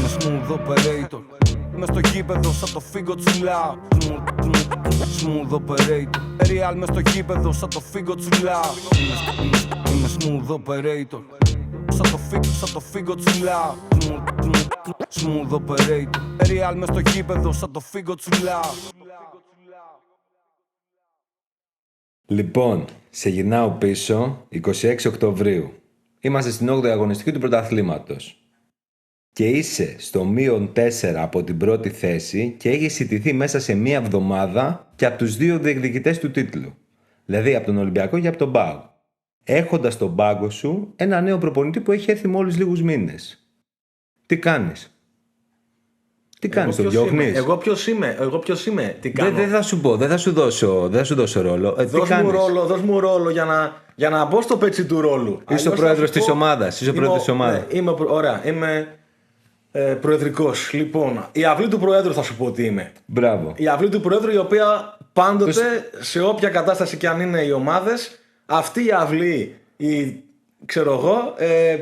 Είμαι smooth operator. Μες στο γήπεδο σαν το φίγκο τσουλάω. Smooth operator. Real μες στο γήπεδο σαν το φίγκο τσουλάω. Είμαι smooth operator. Σαν το φίγκο τσουλάω. Smooth operator. Real μες στο γήπεδο σαν το φίγκο τσουλάω. Λοιπόν, σε γυρνάω πίσω 26 Οκτωβρίου. Είμαστε στην 8η αγωνιστική του πρωταθλήματος. Και είσαι στο -4 από την πρώτη θέση και έχεις ιτηθεί μέσα σε μία εβδομάδα και από τους δύο διεκδικητές του τίτλου. Δηλαδή από τον Ολυμπιακό και από τον ΠΑΟΚ. Έχοντας στον πάγκο σου ένα νέο προπονητή που έχει έρθει μόλις λίγους μήνες. Τι κάνεις? Τι κάνεις, τον διώχνεις? Εγώ ποιος είμαι, τι κάνω? Δεν θα σου πω, δεν θα σου δώσω ρόλο. Δώσ' μου ρόλο για να μπω στο πέτσι του ρόλου. Είσαι ο πρόεδρος της ομάδας. Ωραία, είμαι προεδρικός. Λοιπόν, η αυλή του προέδρου θα σου πω τι είμαι. Μπράβο. Η αυλή του προέδρου, η οποία πάντοτε σε όποια κατάσταση και αν είναι οι ομάδες, αυτή η αυλή, ξέρω εγώ,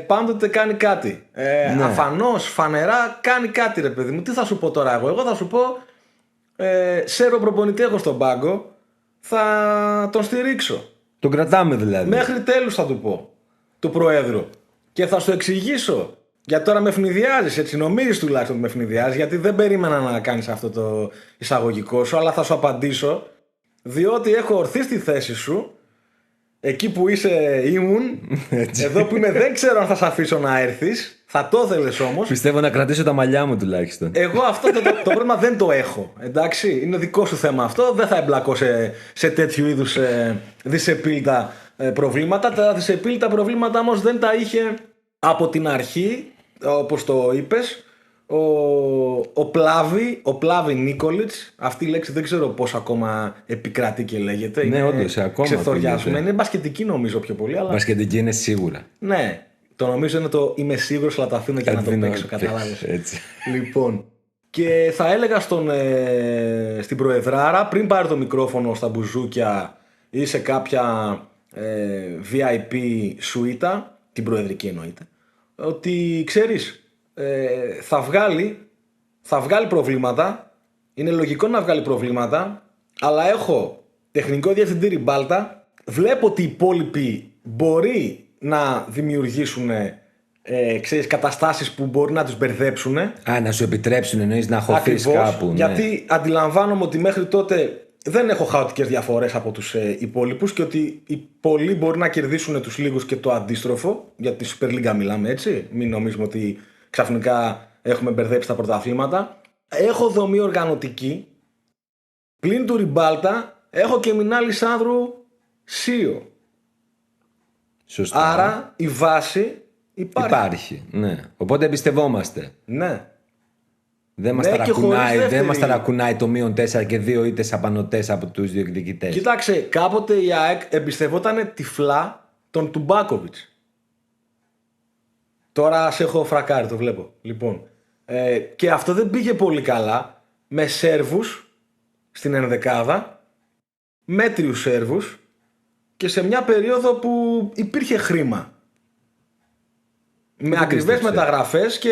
πάντοτε κάνει κάτι. Ναι. Αφανώς, φανερά κάνει κάτι, ρε παιδί μου. Τι θα σου πω τώρα εγώ θα σου πω, σέρο προπονητή έχω στον πάγκο, θα τον στηρίξω. Τον κρατάμε δηλαδή. Μέχρι τέλους θα του πω, του προέδρου. Και θα σου εξηγήσω. Γιατί τώρα με ευνηδιάζεις, έτσι νομίζεις τουλάχιστον ότι με ευνηδιάζεις, γιατί δεν περίμενα να κάνεις αυτό το εισαγωγικό σου, αλλά θα σου απαντήσω, διότι έχω ορθεί στη θέση σου. Εκεί που ήμουν, εδώ που είμαι δεν ξέρω αν θα σε αφήσω να έρθεις. Θα το ήθελες όμως. Πιστεύω να κρατήσω τα μαλλιά μου τουλάχιστον. Εγώ αυτό το πρόβλημα δεν το έχω. Εντάξει, είναι δικό σου θέμα αυτό. Δεν θα εμπλακώ σε τέτοιου είδους δυσεπίλητα προβλήματα. Τα δυσεπίλητα προβλήματα όμως δεν τα είχε από την αρχή, όπως το είπες, ο Πλάβη Νίκολιτς. Αυτή η λέξη δεν ξέρω πώς ακόμα επικρατεί και λέγεται. Ναι, όντως, ακόμα ξεθοριάζουμε. Είναι μπασκετική νομίζω πιο πολύ. Αλλά... Μπασκετική είναι σίγουρα. Ναι, το νομίζω είναι το είμαι σίγουρος, αλλά τα αφήνω και να το παίξω. Κατάλαβες. Λοιπόν. Και θα έλεγα στην Προεδράρα, πριν πάρει το μικρόφωνο στα μπουζούκια ή σε κάποια VIP σουίτα, την προεδρική εννοείται, ότι ξέρεις, θα βγάλει προβλήματα, είναι λογικό να βγάλει προβλήματα, αλλά έχω τεχνικό διευθυντή Ριμπάλτα, βλέπω ότι οι υπόλοιποι μπορεί να δημιουργήσουν καταστάσεις που μπορεί να τους μπερδέψουν. Να σου επιτρέψουν, εννοείς, να χωθείς κάπου. Ναι. Γιατί αντιλαμβάνομαι ότι μέχρι τότε δεν έχω χαοτικές διαφορές από τους υπόλοιπους και ότι οι πολλοί μπορεί να κερδίσουν τους λίγους και το αντίστροφο. Για τη Super League μιλάμε, έτσι. Μην νομίζουμε ότι ξαφνικά έχουμε μπερδέψει τα πρωταθλήματα. Έχω δομή οργανωτική. Πλην του Ριμπάλτα έχω και Μινάλη Σάνδρου ΣΥΟ. Σωστά. Άρα η βάση υπάρχει. Ναι. Οπότε εμπιστευόμαστε. Ναι. Δεν μας ταρακουνάει το -4 και 2 ήττες απανωτές από τους διεκδικητές. Κοίταξε, κάποτε η ΑΕΚ εμπιστευόταν τυφλά τον Τουμπάκοβιτς. Τώρα σε έχω φρακάρει, το βλέπω. Λοιπόν, και αυτό δεν πήγε πολύ καλά με Σέρβους στην ενδεκάδα, μέτριους Σέρβους και σε μια περίοδο που υπήρχε χρήμα. Με ακριβές μεταγραφές και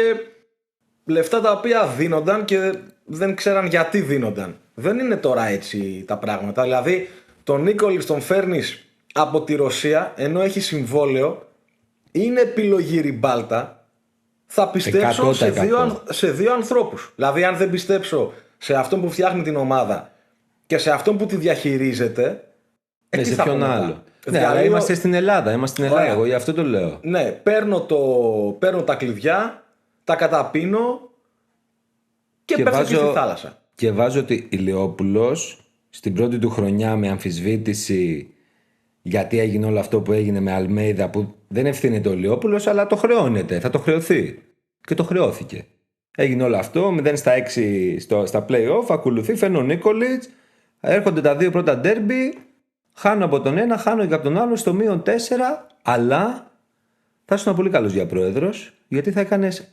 λεφτά τα οποία δίνονταν και δεν ξέραν γιατί δίνονταν. Δεν είναι τώρα έτσι τα πράγματα. Δηλαδή, τον Νίκολης τον φέρνεις από τη Ρωσία, ενώ έχει συμβόλαιο, είναι επιλογή Ριμπάλτα. Θα πιστέψω σε δύο ανθρώπους. Δηλαδή, αν δεν πιστέψω σε αυτόν που φτιάχνει την ομάδα και σε αυτόν που τη διαχειρίζεται, σε ποιον άλλο. Ναι, αλλά είμαστε στην Ελλάδα. Εγώ γι' αυτό το λέω. Ναι, παίρνω τα κλειδιά, τα καταπίνω και πέφτω και στη θάλασσα. Και βάζω ότι Ηλιόπουλος στην πρώτη του χρονιά με αμφισβήτηση, γιατί έγινε όλο αυτό που έγινε με Αλμέιδα, που δεν ευθύνεται ο Ηλιόπουλος, αλλά το χρεώνεται, θα το χρεωθεί. Και το χρεώθηκε. Έγινε όλο αυτό, 0-6 στα play-off, ακολουθεί, φέρνει ο Νίκολιτς, έρχονται τα δύο πρώτα ντέρμπι, χάνω από τον ένα, χάνω και από τον άλλο στο -4, αλλά θα ήσουν πολύ καλός για πρόεδρος, γιατί θα έκανες,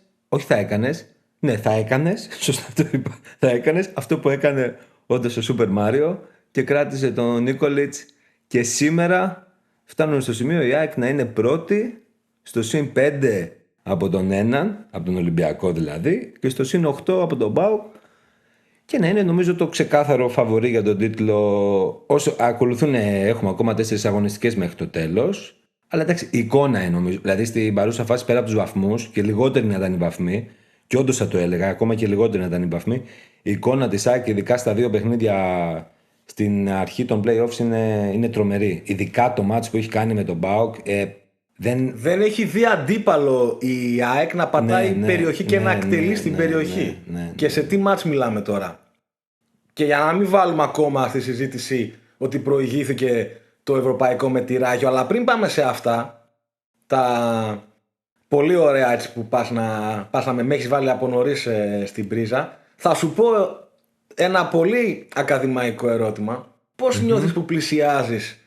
σωστά το είπα, θα έκανες αυτό που έκανε όντως ο Σούπερ Μάριο και κράτησε τον Νίκολιτς και σήμερα φτάνουν στο σημείο η ΑΕΚ να είναι πρώτη στο +5 από τον έναν, από τον Ολυμπιακό δηλαδή, και στο συν 8 από τον ΠΑΟΚ. Και να είναι νομίζω το ξεκάθαρο φαβορί για τον τίτλο. Όσο ακολουθούν, έχουμε ακόμα 4 αγωνιστικές μέχρι το τέλος. Αλλά εντάξει, η εικόνα είναι νομίζω. Δηλαδή στην παρούσα φάση πέρα από τους βαθμούς και λιγότεροι να ήταν οι βαθμοί, και όντως θα το έλεγα, ακόμα και λιγότεροι να ήταν οι βαθμοί, η εικόνα της ΑΕΚ, ειδικά στα 2 παιχνίδια στην αρχή των playoffs, είναι τρομερή. Ειδικά το μάτς που έχει κάνει με τον ΠΑΟΚ. Δεν έχει δει αντίπαλο η ΑΕΚ να πατάει περιοχή και να εκτελεί στην περιοχή. Και σε τι μάτς μιλάμε τώρα. Και για να μην βάλουμε ακόμα στη συζήτηση ότι προηγήθηκε το ευρωπαϊκό με τη Ράγιο, αλλά πριν πάμε σε αυτά, τα πολύ ωραία έτσι που πας να με έχεις βάλει από νωρίς στην πρίζα, θα σου πω ένα πολύ ακαδημαϊκό ερώτημα. Πώς νιώθεις που πλησιάζεις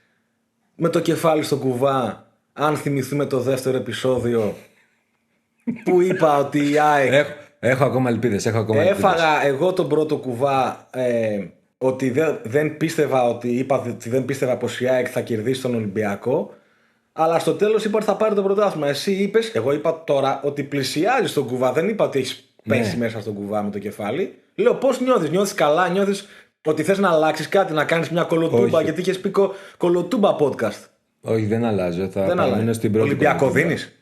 με το κεφάλι στο κουβά, αν θυμηθούμε το δεύτερο επεισόδιο που είπα ότι η ΑΕΚ... Έχω ακόμα ελπίδες. Έφαγα εγώ τον πρώτο κουβά ότι δεν πίστευα πως η ΑΕΚ θα κερδίσει τον Ολυμπιακό, αλλά στο τέλος είπα ότι θα πάρει το πρωτάθλημα. Εσύ είπες, εγώ είπα τώρα ότι πλησιάζεις τον κουβά, δεν είπα ότι έχεις πέσει μέσα στον κουβά με το κεφάλι. Λέω πώς νιώθεις καλά, νιώθεις ότι θες να αλλάξεις κάτι, να κάνεις μια κολοτούμπα? Γιατί είχες πει κολοτούμπα podcast. Όχι, δεν αλλάζω. Θα παραμείνω στην πρώτη. Ολυμπιακό δίνεις.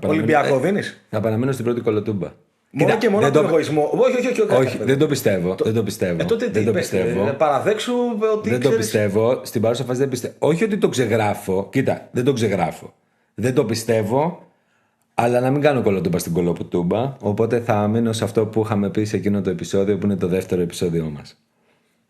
Ολυμπιακό δίνεις. Θα παραμείνω στην πρώτη κολοτούμπα. Μόνο και μόνο τον εγωισμό. Όχι, δεν το πιστεύω. Τότε τι είπες, παραδέξου ότι. Δεν το πιστεύω. Στην παρούσα φάση δεν πιστεύω. Όχι ότι το ξεγράφω. Κοίτα, δεν το ξεγράφω. Δεν το πιστεύω, αλλά να μην κάνω κολοτούμπα στην κολοτούμπα. Οπότε θα μείνω σε αυτό που είχαμε πει σε εκείνο το επεισόδιο, που είναι το δεύτερο επεισόδιο μας.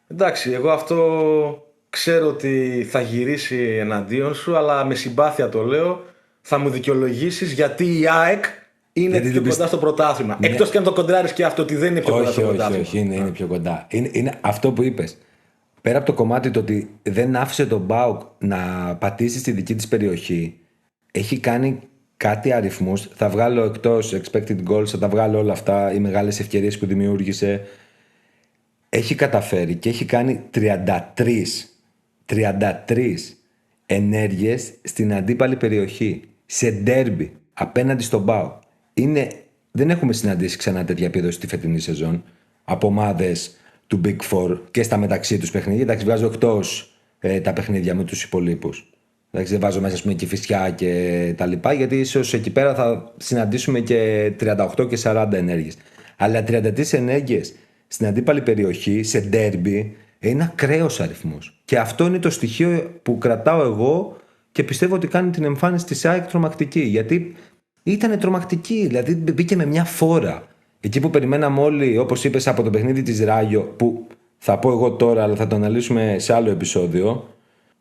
Εντάξει, εγώ αυτό ξέρω ότι θα γυρίσει εναντίον σου, αλλά με συμπάθεια το λέω. Θα μου δικαιολογήσεις γιατί η ΑΕΚ είναι πιο κοντά στο πρωτάθλημα. Ναι. Εκτός και αν το κοντράρεις και αυτό, ότι δεν είναι πιο κοντά στο πρωτάθλημα. Όχι, είναι πιο κοντά. Είναι αυτό που είπες. Πέρα από το κομμάτι το ότι δεν άφησε τον ΠΑΟΚ να πατήσει στη δική της περιοχή, έχει κάνει κάτι αριθμούς. Θα βγάλω εκτός expected goals, θα τα βγάλω όλα αυτά, οι μεγάλες ευκαιρίες που δημιούργησε. Έχει καταφέρει και έχει κάνει 33 ενέργειες στην αντίπαλη περιοχή, σε ντέρμπι, απέναντι στον ΠΑΟΚ. Δεν έχουμε συναντήσει ξανά τέτοια επίδοση τη φετινή σεζόν από ομάδες του Big Four και στα μεταξύ τους παιχνίδια. Εντάξει, βγάζω εκτός τα παιχνίδια με τους υπολείπους. Εντάξει, δεν βάζω μέσα και Κηφισιά και τα λοιπά, γιατί ίσως εκεί πέρα θα συναντήσουμε και 38 και 40 ενέργειες. Αλλά 33 ενέργειες στην αντίπαλη περιοχή, σε ντέρμπι, είναι ακραίος αριθμός. Και αυτό είναι το στοιχείο που κρατάω εγώ και πιστεύω ότι κάνει την εμφάνιση της ΑΕΚ τρομακτική. Γιατί ήταν τρομακτική, δηλαδή μπήκε με μια φόρα. Εκεί που περιμέναμε όλοι, όπως είπες, από το παιχνίδι της Ράγιο, που θα πω εγώ τώρα, αλλά θα το αναλύσουμε σε άλλο επεισόδιο,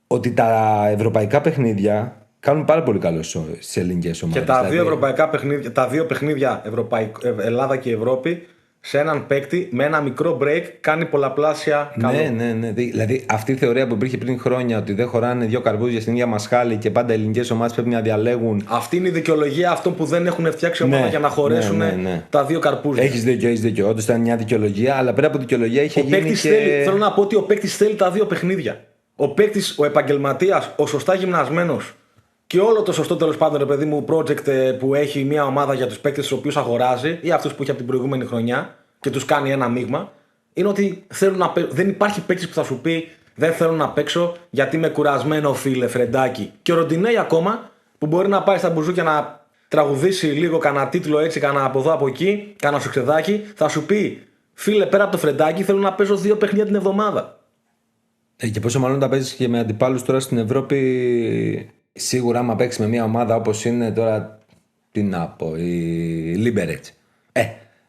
ότι τα ευρωπαϊκά παιχνίδια κάνουν πάρα πολύ καλό στις ελληνικές ομάδες. Και τα δύο ευρωπαϊκά παιχνίδια, τα δύο παιχνίδια Ελλάδα και Ευρώπη, σε έναν παίκτη με ένα μικρό break κάνει πολλαπλάσια καλό. Ναι. Δηλαδή αυτή η θεωρία που υπήρχε πριν χρόνια, ότι δεν χωράνε δύο καρπούζια στην ίδια μασχάλη και πάντα οι ελληνικές ομάδες πρέπει να διαλέγουν. Αυτή είναι η δικαιολογία αυτών που δεν έχουν φτιάξει ομάδα για να χωρέσουν τα δύο καρπούζια. Έχεις δίκιο. Όντως ήταν μια δικαιολογία, αλλά πέρα από δικαιολογία είχε γίνει. Θέλω να πω ότι ο παίκτης θέλει τα δύο παιχνίδια. Ο παίκτης, ο επαγγελματίας, ο σωστά γυμνασμένος και όλο το σωστό τέλος πάντων, ρε παιδί μου, project που έχει μια ομάδα για τους παίκτες τους οποίους αγοράζει ή αυτούς που έχει από την προηγούμενη χρονιά και τους κάνει ένα μείγμα, είναι ότι θέλουν να δεν υπάρχει παίκτης που θα σου πει δεν θέλω να παίξω γιατί είμαι κουρασμένο, φίλε, φρεντάκι. Και ο Ροντινέι ακόμα που μπορεί να πάει στα μπουζούκια να τραγουδήσει λίγο κανένα τίτλο έτσι, κανένα από εδώ από εκεί, κανένα σουξεδάκι, θα σου πει φίλε, πέρα από το φρεντάκι θέλω να παίζω 2 παιχνίδια την εβδομάδα. Και πόσο μάλλον τα παίζεις και με αντιπάλους τώρα στην Ευρώπη. Σίγουρα, άμα παίξει με μια ομάδα όπως είναι τώρα, τι να πω, η Λίμπερετς.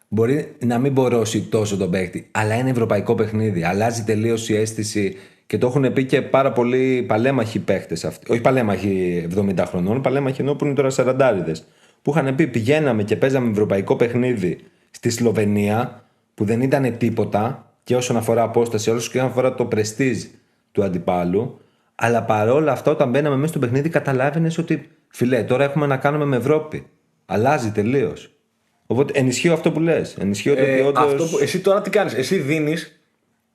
Μπορεί να μην μπορώσει τόσο τον παίκτη, αλλά είναι ευρωπαϊκό παιχνίδι. Αλλάζει τελείως η αίσθηση και το έχουν πει και πάρα πολλοί παλέμαχοι παίκτες αυτοί. Όχι παλέμαχοι 70 χρονών, παλέμαχοι ενώ που είναι τώρα 40'ριδες. Που είχαν πει πηγαίναμε και παίζαμε ευρωπαϊκό παιχνίδι στη Σλοβενία, που δεν ήταν τίποτα και όσον αφορά απόσταση, όσο και όσον αφορά το πρεστίζ του αντιπάλου. Αλλά παρόλα αυτά, όταν μπαίναμε μέσα στο παιχνίδι, καταλάβαινες ότι φιλέ, τώρα έχουμε να κάνουμε με Ευρώπη. Αλλάζει τελείως. Οπότε ενισχύω αυτό που λες. Ενισχύω ότι όντως. Εσύ τώρα τι κάνεις? Εσύ δίνεις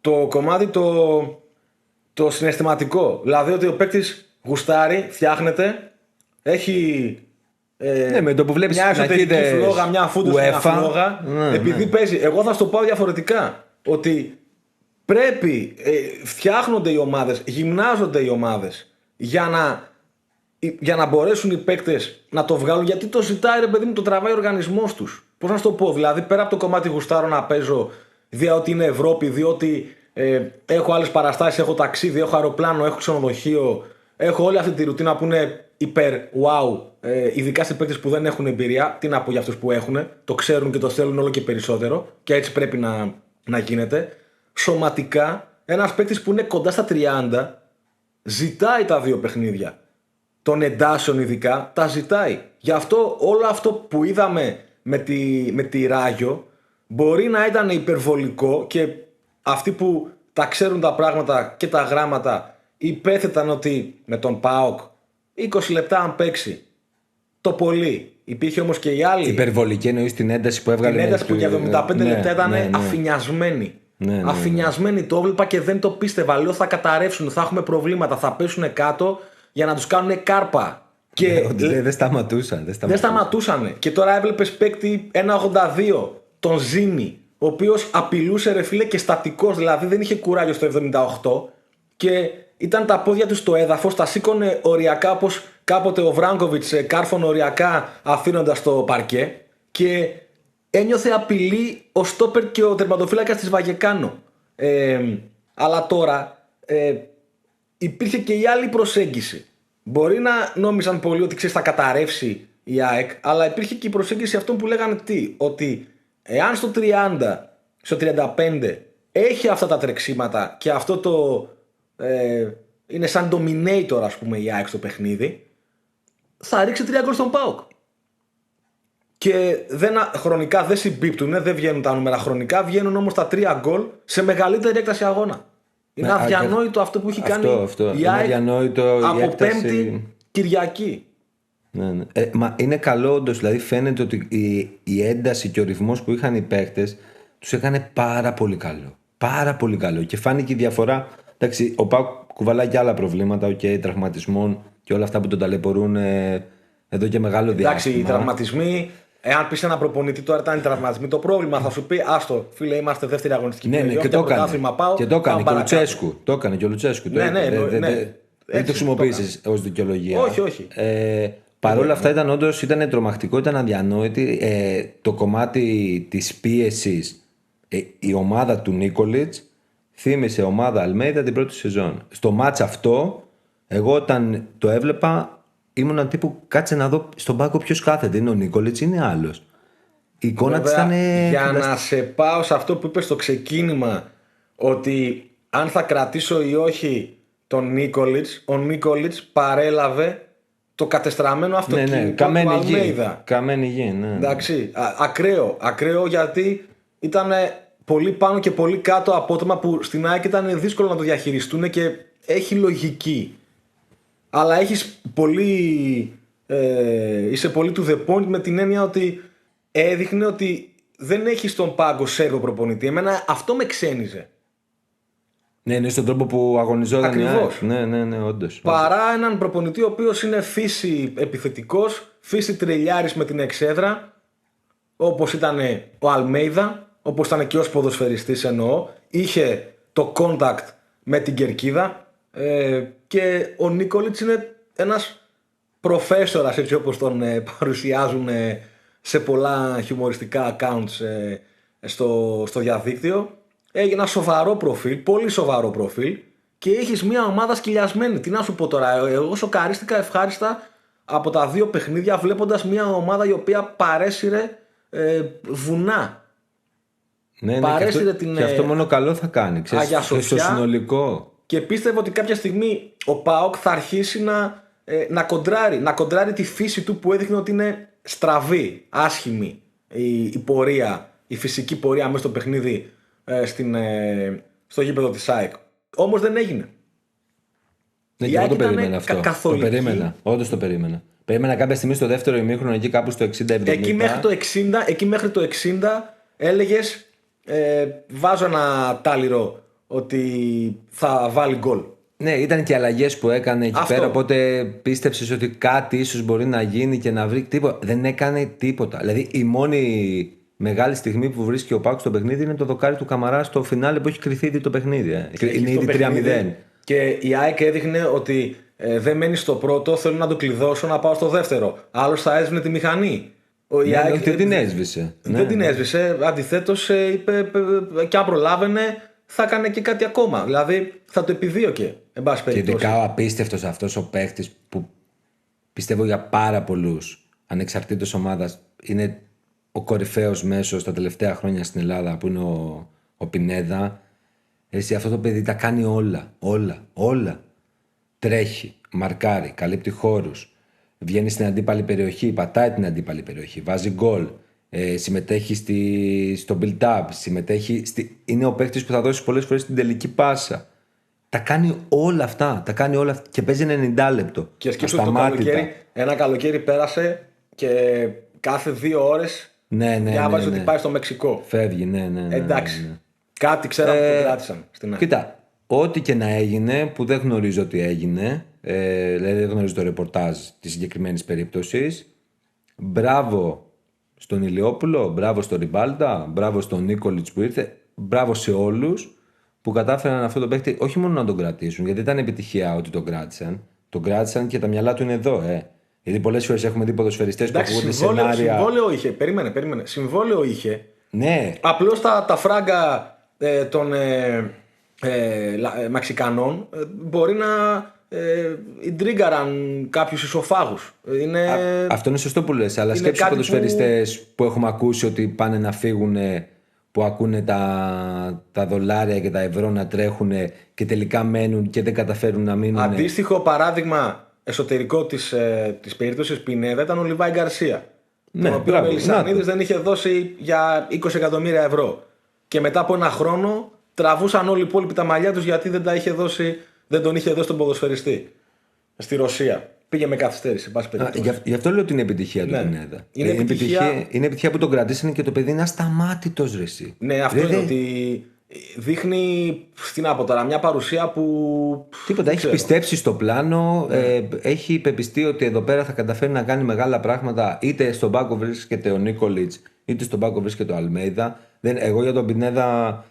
το κομμάτι το συναισθηματικό. Δηλαδή ότι ο παίκτης γουστάρει, φτιάχνεται, έχει με το που βλέπεις μια εσωτερική πινακίδες φλόγα, μια φούντος, μια UEFA, φλόγα. ναι, Επειδή παίζει, εγώ θα στο πάω διαφορετικά. Ότι πρέπει, φτιάχνονται οι ομάδες, γυμνάζονται οι ομάδες για να μπορέσουν οι παίκτες να το βγάλουν. Γιατί το ζητάει, ρε παιδί μου, το τραβάει ο οργανισμός τους. Πώς να σου το πω, δηλαδή πέρα από το κομμάτι γουστάρω να παίζω, διότι είναι Ευρώπη, διότι έχω άλλες παραστάσεις, έχω ταξίδι, έχω αεροπλάνο, έχω ξενοδοχείο, έχω όλη αυτή τη ρουτίνα που είναι υπερ wow, ειδικά σε παίκτες που δεν έχουν εμπειρία. Τι να πω για αυτούς που έχουν, το ξέρουν και το θέλουν όλο και περισσότερο, και έτσι πρέπει να γίνεται. Σωματικά, ένας παίκτης που είναι κοντά στα 30 ζητάει τα δύο παιχνίδια. Των εντάσεων ειδικά τα ζητάει. Γι' αυτό όλο αυτό που είδαμε με τη Ράγιο μπορεί να ήταν υπερβολικό, και αυτοί που τα ξέρουν τα πράγματα και τα γράμματα υπέθεταν ότι με τον ΠΑΟΚ 20 λεπτά αν παίξει το πολύ. Υπήρχε όμως και η άλλη. Υπερβολική εννοείς την ένταση που έβγαλε. Την ένταση που για 75 λεπτά ήταν αφηνιασμένη. Αφηνιασμένη, το έβλεπα και δεν το πίστευα. Λέω θα καταρρεύσουν, θα έχουμε προβλήματα, θα πέσουν κάτω για να τους κάνουν κάρπα. Και δεν σταματούσαν. Και τώρα έβλεπες παίκτη 1,82, τον Ζήνη, ο οποίος απειλούσε, ρε φίλε, και στατικός, δηλαδή δεν είχε κουράγιο στο 78 και ήταν τα πόδια του στο έδαφος, τα σήκωνε οριακά, όπως κάποτε ο Βράγκοβιτς κάρφωνε οριακά αφήνοντας το παρκέ, και ένιωθε απειλή ο στόπερ και ο τερματοφύλακας της Βαγεκάνο. Αλλά τώρα υπήρχε και η άλλη προσέγγιση. Μπορεί να νόμιζαν πολλοί ότι ξέρεις θα καταρρεύσει η ΑΕΚ, αλλά υπήρχε και η προσέγγιση αυτών που λέγανε τι, ότι εάν στο 30, στο 35 έχει αυτά τα τρεξίματα και αυτό το είναι σαν dominator, ας πούμε, η ΑΕΚ στο παιχνίδι, θα ρίξει 3 γκολ στον ΠΑΟΚ. Και χρονικά δεν συμπίπτουνε, δεν βγαίνουν τα νούμερα χρονικά, βγαίνουν όμως τα 3 γκολ σε μεγαλύτερη έκταση αγώνα. Είναι αδιανόητο αυτό που έχει κάνει η ΑΕΚ από Πέμπτη Κυριακή. Ναι. Μα είναι καλό όντως, δηλαδή φαίνεται ότι η ένταση και ο ρυθμός που είχαν οι παίκτες τους έκανε πάρα πολύ καλό. Πάρα πολύ καλό. Και φάνηκε η διαφορά. Εντάξει, ο ΠΑΟΚ κουβαλάει και άλλα προβλήματα, τραυματισμών και όλα αυτά που τον ταλαιπωρούν εδώ και μεγάλο διάστημα. Εντάξει, οι τραυματισμοί. Εάν πει ένα προπονητή τώρα ήταν οι τραυματισμοί το πρόβλημα, θα σου πει άστο, φίλε, είμαστε δεύτερη αγωνιστική περίοδο. Ναι, και το έκανε. Και το έκανε και ο Λουτσέσκου. Το έκανε και ο Λουτσέσκου. Ναι. Δεν το χρησιμοποίησε ως δικαιολογία. Όχι. Παρ' όλα αυτά ήταν τρομακτικό, ήταν αδιανόητη. Το κομμάτι της πίεσης, η ομάδα του Νίκολιτς θύμισε ομάδα Αλμέιδα την πρώτη σεζόν. Στο μάτς αυτό, εγώ όταν το έβλεπα, ήμουν τύπου κάτσε να δω στον πάγκο ποιος κάθεται. Είναι ο Νίκολιτς, είναι άλλος. Η εικόνα της ήταν. Για να σε πάω σε αυτό που είπες στο ξεκίνημα, ότι αν θα κρατήσω ή όχι τον Νίκολιτς, ο Νίκολιτς παρέλαβε το κατεστραμμένο αυτοκίνητο του Αλμέιδα. Καμένη γη, ναι. Εντάξει, ακραίο, γιατί ήταν πολύ πάνω και πολύ κάτω απότομα που στην ΑΕΚ ήταν δύσκολο να το διαχειριστούν και έχει λογική. Αλλά έχεις είσαι πολύ to the point, με την έννοια ότι έδειχνε ότι δεν έχει στον πάγκο Σέρβο προπονητή. Εμένα αυτό με ξένιζε. Ναι, είναι στον τρόπο που αγωνιζόταν. Ακριβώς. Ναι, όντως. Παρά έναν προπονητή ο οποίος είναι φύση επιθετικός, φύση τρελιάρης με την εξέδρα, όπως ήταν ο Αλμέιδα, όπως ήταν και ως ποδοσφαιριστής εννοώ. Είχε το contact με την κερκίδα. Και ο Νίκολιτς είναι ένας προφέσορας, έτσι όπως τον παρουσιάζουν σε πολλά χιουμοριστικά accounts στο διαδίκτυο. Έχει ένα σοβαρό προφίλ, πολύ σοβαρό προφίλ, και έχεις μια ομάδα σκυλιασμένη. Τι να σου πω τώρα, εγώ σοκαρίστηκα ευχάριστα από τα δύο παιχνίδια βλέποντας μια ομάδα η οποία παρέσυρε βουνά. Ναι, παρέσυρε και αυτό μόνο καλό θα κάνει, Αγία Σοφιά, στο συνολικό. Και πίστευα ότι κάποια στιγμή ο ΠΑΟΚ θα αρχίσει να κοντράρει τη φύση του, που έδειχνε ότι είναι στραβή, άσχημη η πορεία, η φυσική πορεία μέσα στο παιχνίδι στο γήπεδο της ΑΕΚ. Όμως δεν έγινε. Ναι, και εγώ το περίμενα αυτό. Καθολική. Το περίμενα. Όντως το περίμενα. Περίμενα κάποια στιγμή στο δεύτερο ημίχρονο, εκεί κάπου στο 60-70. Εκεί μέχρι το 60 έλεγες βάζω ένα τάλιρο ότι θα βάλει γκολ. Ναι, ήταν και αλλαγές που έκανε εκεί Αυτό. πέρα. Οπότε πίστεψες ότι κάτι ίσως μπορεί να γίνει και να βρει τίποτα. Δεν έκανε τίποτα. Δηλαδή η μόνη μεγάλη στιγμή που βρίσκει ο Πάκου στο παιχνίδι είναι το δοκάρι του Καμαρά στο φινάλε που έχει κρυθεί ήδη το παιχνίδι. Είναι ήδη 3-0. Και η ΑΕΚ έδειχνε ότι δεν μένει στο πρώτο, θέλω να το κλειδώσω να πάω στο δεύτερο. Άλλος θα έσβηνε τη μηχανή. Η ΑΕΚ Όχι, την έσβησε. δεν την έσβησε. Αντιθέτως είπε και αν προλάβαινε θα έκανε και κάτι ακόμα. Δηλαδή θα το επιδίωκε. Εν πάση Και περιπτώσει. ειδικά ο απίστευτος αυτός ο παίχτης που πιστεύω για πάρα πολλούς ανεξαρτήτως ομάδας είναι ο κορυφαίος μέσος τα τελευταία χρόνια στην Ελλάδα που είναι ο Πινέδα. Εσύ αυτό το παιδί τα κάνει όλα. Τρέχει, μαρκάρει, καλύπτει χώρους, βγαίνει στην αντίπαλη περιοχή, πατάει την αντίπαλη περιοχή, βάζει γκολ, συμμετέχει στο build-up, είναι ο παίκτης που θα δώσει πολλές φορές την τελική πάσα. Τα κάνει όλα αυτά, και παίζει 90 λεπτό. Και σκέψου το καλοκαίρι, ένα καλοκαίρι πέρασε και κάθε 2 ώρες διάβαζε ότι πάει στο Μεξικό. Φεύγει, ναι. Εντάξει. Κάτι ξέραμε που το κράτησαν στην αρχή. Κοίτα, ό,τι και να έγινε, που δεν γνωρίζω τι έγινε, δηλαδή δεν γνωρίζω το ρεπορτάζ της συγκεκριμένης περίπτωσης. Μπράβο στον Ηλιόπουλο, μπράβο στον Ριμπάλτα, μπράβο στον Νίκολιτς που ήρθε, μπράβο σε όλους που κατάφεραν αυτό το παίκτη όχι μόνο να τον κρατήσουν, γιατί ήταν επιτυχία ότι τον κράτησαν και τα μυαλά του είναι εδώ, Γιατί πολλές φορές έχουμε δει ποδοσφαιριστές που ακούγονται σενάρια. Συμβόλαιο είχε, περίμενε. Συμβόλαιο είχε. Ναι. Απλώς τα φράγκα των Μαξικανών μπορεί να ιντρίγκαραν κάποιους ισοφάγους. Αυτό είναι σωστό που λες, αλλά σκέψου ποδοσφαιριστές που έχουμε ακούσει ότι πάνε να φύγουν, που ακούνε τα δολάρια και τα ευρώ να τρέχουν και τελικά μένουν και δεν καταφέρουν να μείνουν. Αντίστοιχο παράδειγμα εσωτερικό της περίπτωσης Πινέδα ήταν ο Λιβάη Γκαρσία. Τον οποίο ο Μελισσανίδης δεν είχε δώσει για 20 εκατομμύρια ευρώ. Και μετά από ένα χρόνο τραβούσαν όλοι οι υπόλοιποι τα μαλλιά τους γιατί δεν τον είχε δώσει τον ποδοσφαιριστή. Στη Ρωσία. Πήγε με καθυστέρηση, εν πάση περιπτώσει. Γι' αυτό λέω την επιτυχία του Πινέδα. Είναι επιτυχία που τον κρατήσανε και το παιδί είναι ασταμάτητος ρεσί. Ναι, αυτό είναι ότι δείχνει τώρα μια παρουσία που. Τίποτα, έχει πιστέψει στο πλάνο, έχει υπεπιστεί ότι εδώ πέρα θα καταφέρει να κάνει μεγάλα πράγματα. Είτε στον πάγκο βρίσκεται ο Νίκολιτς, είτε στον πάγκο βρίσκεται ο Αλμέιδα. Εγώ για τον Πινέδα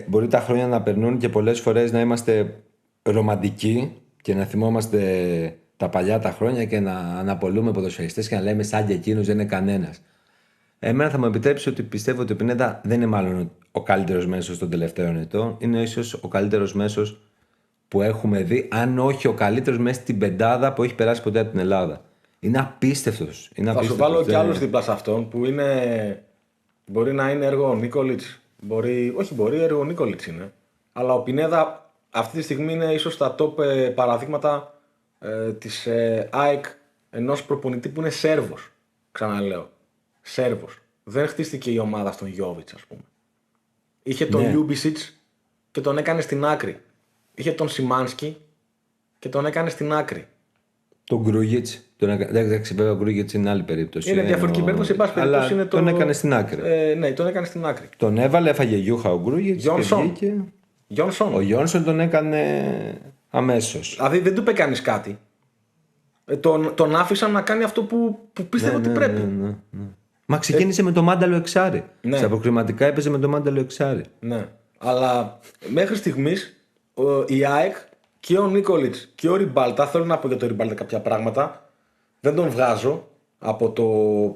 μπορεί τα χρόνια να περνούν και πολλές φορές να είμαστε ρομαντικοί και να θυμόμαστε τα παλιά τα χρόνια και να αναπολούμε ποδοσφαιριστές και να λέμε σαν και εκείνους δεν είναι κανένας. Εμένα θα μου επιτρέψει ότι πιστεύω ότι ο Πινέδα δεν είναι μάλλον ο καλύτερος μέσος των τελευταίων ετών. Είναι ίσως ο καλύτερος μέσος που έχουμε δει, αν όχι ο καλύτερος μέσα στην πεντάδα που έχει περάσει ποτέ από την Ελλάδα. Είναι απίστευτος. Θα σου βάλω και άλλους δίπλα σε αυτόν που μπορεί να είναι έργο Νίκολιτς. Έργο ο Νίκολιτς είναι. Αλλά ο Πινέδα αυτή τη στιγμή είναι ίσως τα top παραδείγματα της ΑΕΚ, ενός προπονητή που είναι Σέρβος. Ξαναλέω. Σέρβος. Δεν χτίστηκε η ομάδα στον Γιόβιτς, ας πούμε. Είχε τον Λιούμπισιτς και τον έκανε στην άκρη. Είχε τον Σιμάνσκι και τον έκανε στην άκρη. Τον Γκρούγιτς. Εντάξει, βέβαια ο Γκρούγιτς είναι άλλη περίπτωση. Είναι διαφορετική περίπτωση. Αλλά τον έκανε στην άκρη. Ναι, τον έκανε στην άκρη. Τον έβαλε, έφαγε γιούχα ο Γκρούγιτς. Ο Γιόνσον τον έκανε αμέσως. Δηλαδή δεν του είπε κανείς κάτι. Τον άφησαν να κάνει αυτό που πίστευε ότι πρέπει. Ναι. Μα ξεκίνησε με το μάνταλο εξάρι. Ναι. Στα προκριματικά έπαιζε με το μάνταλο εξάρι. Ναι. Αλλά μέχρι στιγμής η ΑΕΚ και ο Νίκολιτς και ο Ριμπάλτα, θέλω να πω για το Ριμπάλτα κάποια πράγματα, δεν τον βγάζω από το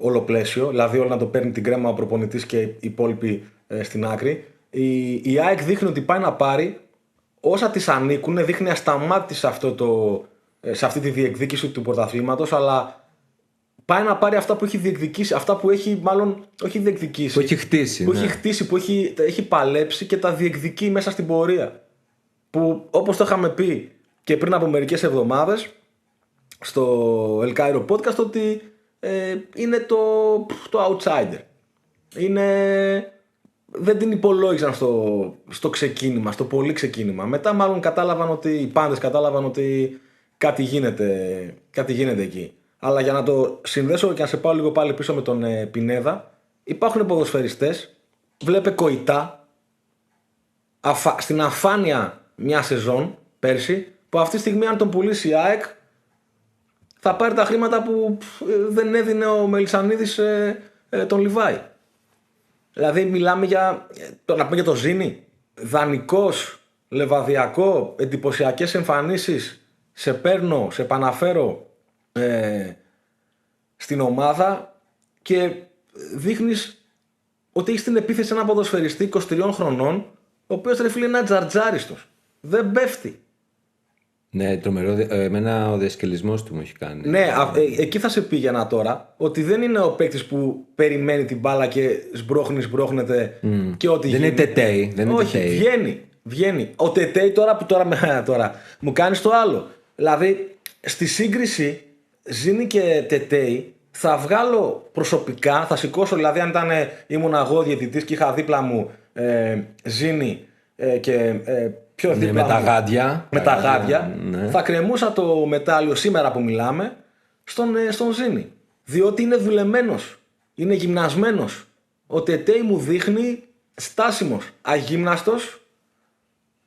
όλο πλαίσιο. Δηλαδή όλο να το παίρνει την κρέμα ο προπονητής και οι υπόλοιποι στην άκρη. Η ΑΕΚ δείχνει ότι πάει να πάρει όσα της ανήκουν, δείχνει ασταμάτητη σε αυτή τη διεκδίκηση του πρωταθλήματος, αλλά πάει να πάρει αυτά που έχει διεκδικήσει, αυτά που έχει μάλλον, όχι διεκδικήσει, που έχει χτίσει, που έχει χτίσει, που έχει παλέψει και τα διεκδικεί μέσα στην πορεία. Που όπως το είχαμε πει και πριν από μερικές εβδομάδες στο El Cairo Podcast, ότι είναι το outsider. Δεν την υπολόγιζαν στο ξεκίνημα, στο πολύ ξεκίνημα. Μετά μάλλον οι πάντες κατάλαβαν ότι κάτι γίνεται εκεί. Αλλά για να το συνδέσω και να σε πάω λίγο πάλι πίσω με τον Πινέδα, υπάρχουν ποδοσφαιριστές, βλέπε Κοϊτά, στην αφάνεια μια σεζόν, πέρσι, που αυτή τη στιγμή αν τον πουλήσει η ΑΕΚ θα πάρει τα χρήματα που δεν έδινε ο Μελισσανίδης τον Λιβάη. Δηλαδή μιλάμε να πούμε για το Ζήνη, δανεικός, λεβαδιακό, εντυπωσιακές εμφανίσεις, σε παίρνω, σε επαναφέρω στην ομάδα και δείχνεις ότι έχεις την επίθεση ένα ποδοσφαιριστή 23 χρονών, ο οποίος ρε φίλε είναι ένα τζαρτζάριστος. Δεν πέφτει. Ναι, τρομερό. Εμένα ο διασκελισμός του μου έχει κάνει. Ναι, εκεί θα σε πήγαινα τώρα. Ότι δεν είναι ο παίκτης που περιμένει την μπάλα και σμπρώχνεται και ό,τι Δεν γίνει. είναι τετέι. Όχι, βγαίνει. Ο Τετέι τώρα μου κάνεις το άλλο. Δηλαδή, στη σύγκριση Ζήνη και Τετέι θα βγάλω προσωπικά, θα σηκώσω, δηλαδή αν ήμουν εγώ διαιτητής και είχα δίπλα μου Ζήνη και πιο δίπλα με τα μου, γάντια. με τα γάντια, ναι. θα κρεμούσα το μετάλλιο σήμερα που μιλάμε στον Ζήνη. Διότι είναι δουλεμένος, είναι γυμνασμένος. Ο Τετέι μου δείχνει στάσιμος, αγύμναστος.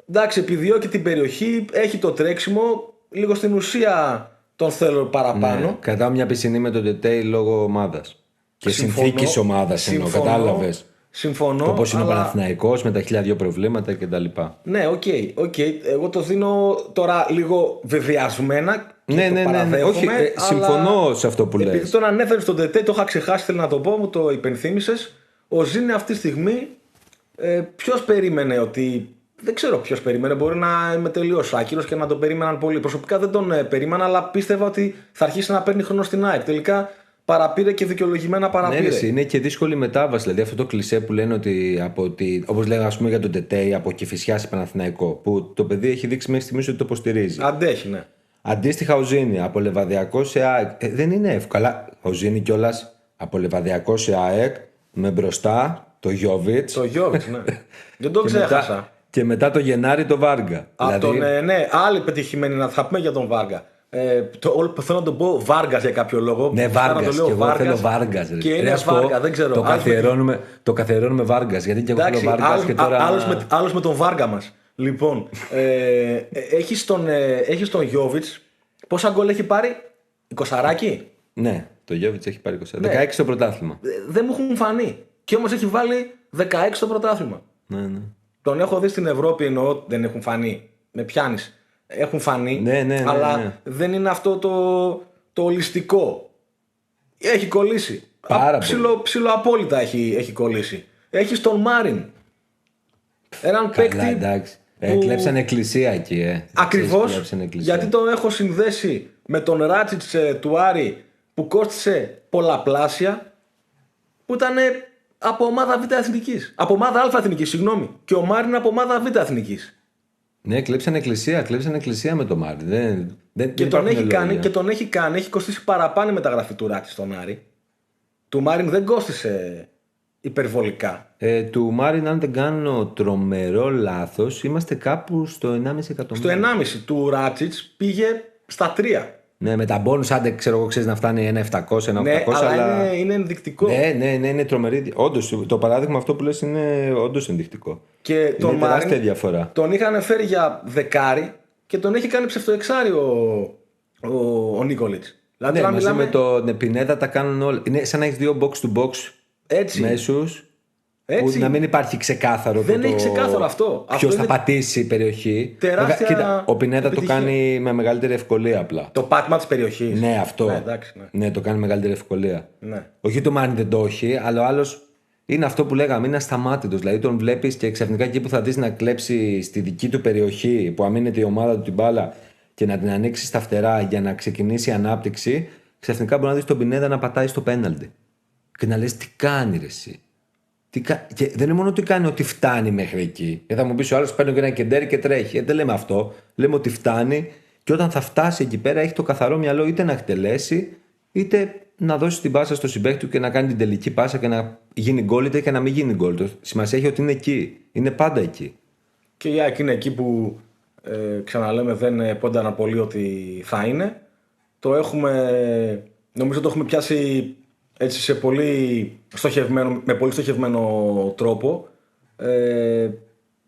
Εντάξει, επιδιώκει την περιοχή, έχει το τρέξιμο, λίγο στην ουσία τον θέλω παραπάνω. Ναι, κρατάω μια πισινή με τον Τετέι λόγω ομάδας. Και συνθήκης ομάδας εννοώ, κατάλαβες. Συμφωνώ. Όπως είναι αλλά... ο Παναθηναϊκός με τα 1002 προβλήματα κτλ. Ναι, οκ. Εγώ το δίνω τώρα λίγο βεβαιασμένα. Ναι. Όχι, συμφωνώ σε αυτό που λες. Επειδή τον ανέφερε στον Τετέι, το είχα ξεχάσει, θέλω να το πω, μου το υπενθύμησες. Ο Ζήνη αυτή τη στιγμή, ποιος περίμενε ότι. Δεν ξέρω ποιος περίμενε, μπορεί να είμαι τελείως άκυρος και να τον περίμεναν πολύ. Προσωπικά δεν τον περίμενα, αλλά πίστευα ότι θα αρχίσει να παίρνει χρόνο στην ΑΕΚ. Τελικά παραπήρε και δικαιολογημένα παραπήρε. Ναι, είναι και δύσκολη μετάβαση. Δηλαδή αυτό το κλισέ που λένε ότι, όπως λέγανε ας πούμε για τον Τετέι, από Κηφισιά σε Παναθηναϊκό, που το παιδί έχει δείξει μέχρι στιγμής ότι το υποστηρίζει. Αντέχει, ναι. Αντίστοιχα ο Ζήνη από Λεβαδιακό σε ΑΕΚ. Δεν είναι εύκολα. Ο Ζήνη κιόλας από Λεβαδιακό σε ΑΕΚ με μπροστά το Γιώβιτς. Το Γιώβιτς, ναι. Δεν το ξέχασα. Και μετά το Γενάρη το Βάργα. Ναι, άλλη πετυχημένη, θα πούμε για τον Βάργα. Θέλω να τον πω Βάργας για κάποιο λόγο. Ναι, Βάργας. Και εγώ θέλω Βάργας. Και είναι Βάργα, δεν ξέρω. Το καθιερώνουμε Βάργας. Γιατί και εγώ θέλω Βάργας και τώρα. Άλλος με τον Βάργα μας. Λοιπόν, έχεις τον Γιώβιτς. Πόσα γκολ έχει πάρει, 20? Ναι, το Γιώβιτς έχει πάρει 20. 16 στο πρωτάθλημα. Δεν μου έχουν φανεί. Και όμως έχει βάλει 16 στο πρωτάθλημα. Ναι. Τον έχω δει στην Ευρώπη, εννοώ δεν έχουν φανεί. Με πιάνεις. Έχουν φανεί, αλλά δεν είναι αυτό το ολιστικό. Έχει κολλήσει. Ψιλο απόλυτα έχει κολλήσει. Έχει τον Μάριν. Έναν παίκτη. Εντάξει. Κλέψαν εκκλησία εκεί. Ακριβώς. Γιατί τον έχω συνδέσει με τον Ράτσιτς του Άρη που κόστησε πολλαπλάσια, που ήταν από ομάδα Β' Εθνικής. Από ομάδα Α' Εθνικής, συγγνώμη. Και ο Μάριν από ομάδα Β' Εθνικής. Ναι, κλέψαν εκκλησία με τον Μάριν. Και τον έχει κάνει, έχει κοστίσει παραπάνω η μεταγραφή του Ράτσι στον Άρη. Του Μάριν δεν κόστησε υπερβολικά. Του Μάριν, αν δεν κάνω τρομερό λάθος, είμαστε κάπου στο 1,5 εκατομμύριο. Στο 1,5 του Ράτσιτς πήγε στα 3. Ναι, με τα μπόνους, άντε ξέρω εγώ, ξέρεις να φτάνει 1,700, 1,800. Ναι, αλλά είναι ενδεικτικό. Ναι, είναι τρομερή. Όντως, το παράδειγμα αυτό που λες είναι όντως ενδεικτικό. Και είναι τεράστια διαφορά. Τον είχαν φέρει για δεκάρι και τον έχει κάνει ψευτοεξάρι ο Νίκολιτς. Δηλαδή, ναι, μαζί με τον Πινέδα τα κάνουν όλα. Είναι σαν να έχεις δύο box to box μέσους. Που να μην υπάρχει ξεκάθαρο. Δεν έχει ξεκάθαρο αυτό. Ποιος θα πατήσει η περιοχή. Τεράστια. Κοίτα, ο Πινέδα το κάνει με μεγαλύτερη ευκολία απλά. Το πάτημα της περιοχής. Ναι, αυτό. Ναι, εντάξει, ναι, το κάνει με μεγαλύτερη ευκολία. Ναι. Όχι το Μάριν δεν το έχει, αλλά ο άλλος είναι αυτό που λέγαμε, είναι ασταμάτητος. Δηλαδή τον βλέπεις και ξαφνικά εκεί που θα δεις να κλέψει στη δική του περιοχή που αμήνεται η ομάδα του την μπάλα και να την ανοίξει στα φτερά για να ξεκινήσει η ανάπτυξη, ξαφνικά μπορεί να δεις τον Πινέδα να πατάει στο πέναλτι. Και να λες τι κάνει ρε εσύ. Και δεν είναι μόνο ότι κάνει ότι φτάνει μέχρι εκεί. Και θα μου πει ο άλλο παίρνει και ένα κεντέρι και τρέχει. Δεν λέμε αυτό. Λέμε ότι φτάνει και όταν θα φτάσει εκεί πέρα έχει το καθαρό μυαλό είτε να εκτελέσει είτε να δώσει την πάσα στο συμπαίχτη του και να κάνει την τελική πάσα και να γίνει γκολ είτε και να μην γίνει γκολ. Σημασία έχει ότι είναι εκεί. Είναι πάντα εκεί. Και η ΑΕΚ είναι εκεί που ξαναλέμε δεν πόντανα πολύ ότι θα είναι. Το έχουμε. Νομίζω το έχουμε πιάσει. Έτσι με πολύ στοχευμένο τρόπο.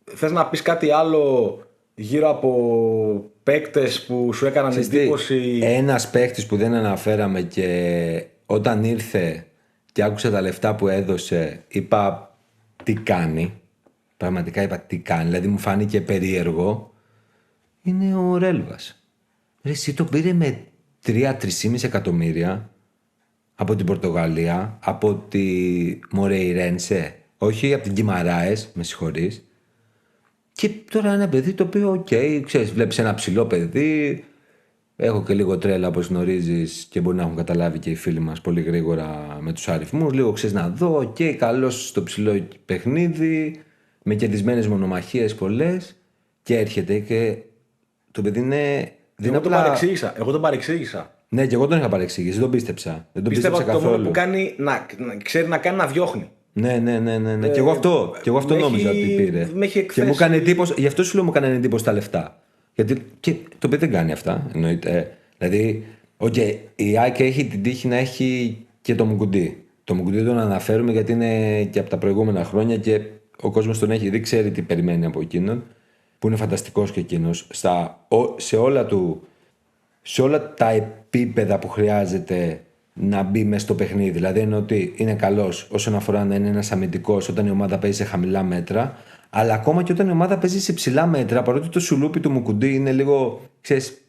Θες να πεις κάτι άλλο γύρω από παίκτες που σου έκαναν εντύπωση. Ένας παίκτης που δεν αναφέραμε και όταν ήρθε και άκουσα τα λεφτά που έδωσε, είπα τι κάνει. Πραγματικά είπα τι κάνει. Δηλαδή μου φάνηκε περίεργο. Είναι ο Ρέλβας. Εσύ το πήρε με 3-3,5 εκατομμύρια από την Πορτογαλία, από τη Μορεϊρένσε, όχι από την Γκιμαράες, με συγχωρείς. Και τώρα ένα παιδί το οποίο, ξέρεις, βλέπεις ένα ψηλό παιδί. Έχω και λίγο τρέλα, όπως γνωρίζεις, και μπορεί να έχουν καταλάβει και οι φίλοι μας πολύ γρήγορα με τους αριθμούς. Λίγο ξέρεις να δω, καλός στο ψηλό παιχνίδι, με κερδισμένες μονομαχίες πολλές. Και έρχεται και το παιδί είναι. Εγώ τον παρεξήγησα. Ναι, και εγώ τον είχα παρεξήγησει, δεν τον πίστεψα. Δεν τον Πίστευα πίστεψα ότι το μόνο καθόλου. που κάνει να ξέρει να κάνει να διώχνει. Ναι. Και εγώ αυτό νόμιζα ότι πήρε. Με έχει Και μου έκανε εντύπωση, γι' αυτό σου λέω μου έκανε εντύπωση τα λεφτά. Γιατί και το παιδί δεν κάνει αυτά. Εννοείται. Δηλαδή, η ΑΕΚ έχει την τύχη να έχει και το Μουκουντή. Το Μουκουντή τον αναφέρουμε γιατί είναι και από τα προηγούμενα χρόνια και ο κόσμος τον έχει δει, ξέρει τι περιμένει από εκείνον. Που είναι φανταστικός και εκείνος. Σε όλα τα επίπεδα που χρειάζεται να μπει μέσα στο παιχνίδι. Δηλαδή είναι ότι είναι καλός όσον αφορά να είναι ένας αμυντικός όταν η ομάδα παίζει σε χαμηλά μέτρα, αλλά ακόμα και όταν η ομάδα παίζει σε ψηλά μέτρα, παρότι το σουλούπι του Μουκουντή είναι λίγο, ξέρεις,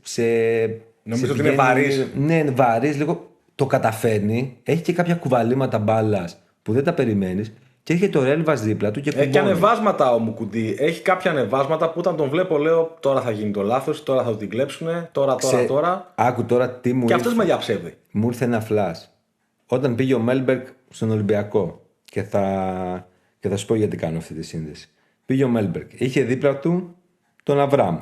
νομίζω ότι είναι βαρύς. Ναι, βαρύς, λίγο το καταφέρνει. Έχει και κάποια κουβαλήματα μπάλας που δεν τα περιμένεις. Και έρχεται ο Ρέλβας δίπλα του και κουμπώνει. Έχει και ανεβάσματα ο Μουκουντή. Έχει κάποια ανεβάσματα που όταν τον βλέπω λέω τώρα θα γίνει το λάθος, τώρα θα την κλέψουνε, τώρα. Άκου τώρα τι μου και αυτός με διαψεύδει. Μου ήρθε ένα φλας. Όταν πήγε ο Μέλμπεργκ στον Ολυμπιακό και θα σου πω γιατί κάνω αυτή τη σύνδεση. Πήγε ο Μέλμπεργκ. Είχε δίπλα του τον Αβραάμ.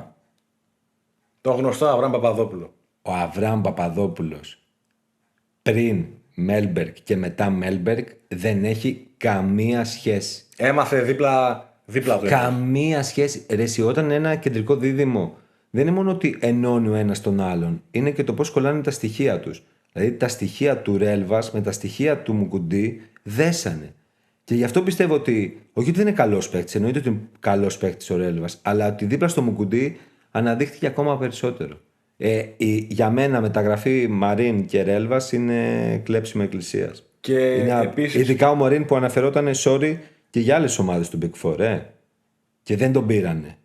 Το γνωστό Αβραάμ Παπαδόπουλο. Ο Αβραάμ Παπαδόπουλος πριν Μέλμπεργκ και μετά Μέλμπεργκ δεν έχει καμία σχέση. Έμαθε δίπλα του. Καμία σχέση. Ρε εσύ, όταν ένα κεντρικό δίδυμο δεν είναι μόνο ότι ενώνει ο ένας τον άλλον, είναι και το πώς κολλάνε τα στοιχεία τους. Δηλαδή τα στοιχεία του Ρέλβας με τα στοιχεία του Μουκουντή δέσανε. Και γι' αυτό πιστεύω ότι, όχι ότι δεν είναι καλός παίκτης, εννοείται ότι είναι καλός παίκτης ο Ρέλβας, αλλά ότι δίπλα στο Μουκουντή αναδείχθηκε ακόμα περισσότερο. Για μένα μεταγραφή Μαρίν και Ρέλβας είναι κλέψιμο εκκλησίας. Και επίσης... Ειδικά ο Μαρίν που αναφερόταν και για άλλες ομάδες του Big Four, και δεν τον πήρανε.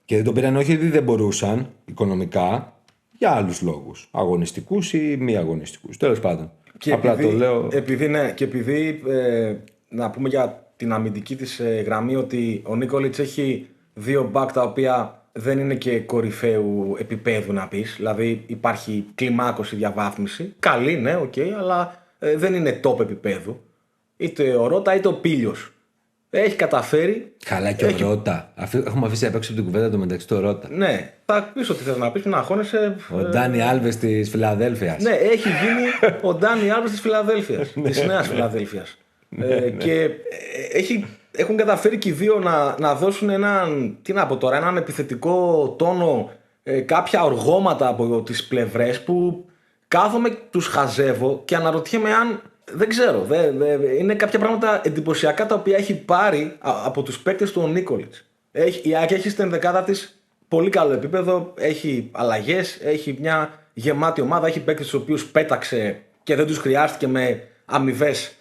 Και δεν τον πήρανε όχι επειδή δεν μπορούσαν οικονομικά, για άλλους λόγους. Αγωνιστικούς ή μη αγωνιστικούς. Τέλος πάντων. Και απλά επειδή, το λέω. Επειδή να πούμε για την αμυντική της γραμμή ότι ο Νίκολιτς έχει δύο μπακ τα οποία δεν είναι και κορυφαίου επίπεδου να πεις. Δηλαδή υπάρχει κλιμάκωση, διαβάθμιση. Καλή, ναι, αλλά δεν είναι top επίπεδου. Είτε ο Ρώτα είτε ο Πίλιος. Έχει καταφέρει. Καλά και ο Ρώτα. Έχουμε αφήσει απ' έξω από την κουβέντα του μεταξύ του Ρώτα. Ναι, θα πεις ότι θες να πεις και να αγχώνεσαι. Ο Ντάνι Άλβες της Φιλαδέλφειας. Ναι, έχει γίνει ο Ντάνι Άλβες της Φιλαδέλφειας. Της νέας Φιλαδέλφειας. Και έχουν καταφέρει και οι δύο να δώσουν έναν επιθετικό τόνο, κάποια οργώματα από τις πλευρές που κάθομαι, τους χαζεύω και αναρωτιέμαι αν. Δεν ξέρω. Είναι κάποια πράγματα εντυπωσιακά τα οποία έχει πάρει από τους παίκτες του ο Νίκολιτς. Η ΑΕΚ έχει στην ενδεκάδα της πολύ καλό επίπεδο. Έχει αλλαγές, έχει μια γεμάτη ομάδα. Έχει παίκτες τους οποίους πέταξε και δεν τους χρειάστηκε με αμοιβές.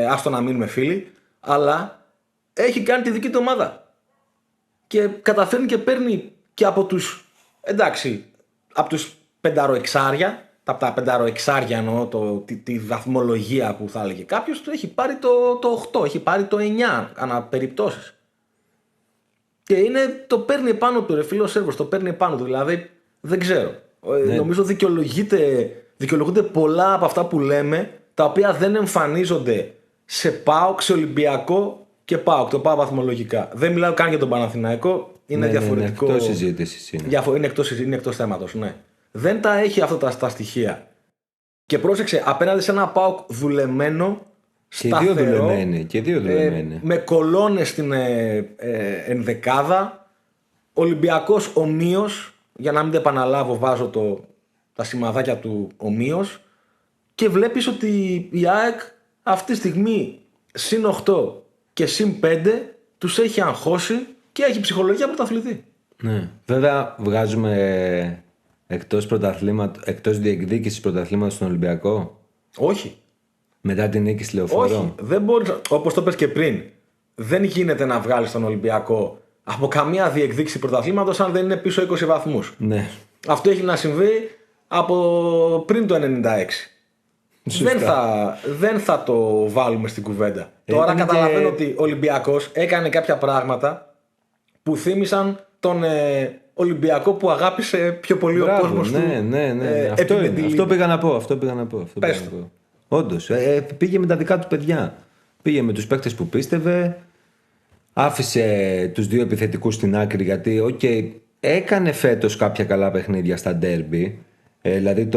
Άστο να μείνουμε φίλοι. Αλλά έχει κάνει τη δική του ομάδα. Και καταφέρνει και παίρνει και από τους. Εντάξει, από τους πενταροεξάρια. Από τα πενταροεξάρια εννοώ τη βαθμολογία που θα έλεγε κάποιος, έχει πάρει το 8, έχει πάρει το 9 ανά περιπτώσεις. Και το παίρνει επάνω του, ρε φίλο Σέρβος, το παίρνει επάνω του. Δηλαδή δεν ξέρω. Ναι. Νομίζω δικαιολογούνται πολλά από αυτά που λέμε, τα οποία δεν εμφανίζονται σε ΠΑΟΚ, σε Ολυμπιακό και ΠΑΟΚ. Το πάω βαθμολογικά. Δεν μιλάω καν για τον Παναθηναϊκό. Είναι διαφορετικό. Είναι εκτός συζήτησης. Είναι εκτός θέματος, ναι. Δεν τα έχει αυτά τα στοιχεία. Και πρόσεξε, απέναντι σε ένα ΠΑΟΚ δουλεμένο, σταθερό, και δύο δουλεμένοι. Με κολόνες στην ενδεκάδα, Ολυμπιακός ομοίως, για να μην το επαναλάβω βάζω τα σημαδάκια του ομοίως, και βλέπεις ότι η ΑΕΚ αυτή τη στιγμή συν 8 και συν 5 τους έχει αγχώσει και έχει ψυχολογία πρωταθλητή. Ναι. Βέβαια, βγάζουμε εκτός διεκδίκησης πρωταθλήματος στον Ολυμπιακό. Όχι. Μετά την νίκη στη Λεωφόρο. Όχι. Δεν μπορείς, όπως το πες και πριν, δεν γίνεται να βγάλεις τον Ολυμπιακό από καμία διεκδίκηση πρωταθλήματος αν δεν είναι πίσω 20 βαθμούς. Ναι. Αυτό έχει να συμβεί από πριν το 96. Δεν θα το βάλουμε στην κουβέντα. Τώρα καταλαβαίνω ότι ο Ολυμπιακός έκανε κάποια πράγματα που θύμισαν τον Ολυμπιακό που αγάπησε πιο πολύ ο κόσμος του. Ναι. Αυτό πήγα να πω. Πες το. Όντως, πήγε με τα δικά του παιδιά. Πήγε με τους παίκτες που πίστευε. Άφησε τους δύο επιθετικούς στην άκρη γιατί έκανε φέτος κάποια καλά παιχνίδια στα ντέρμπι. Δηλαδή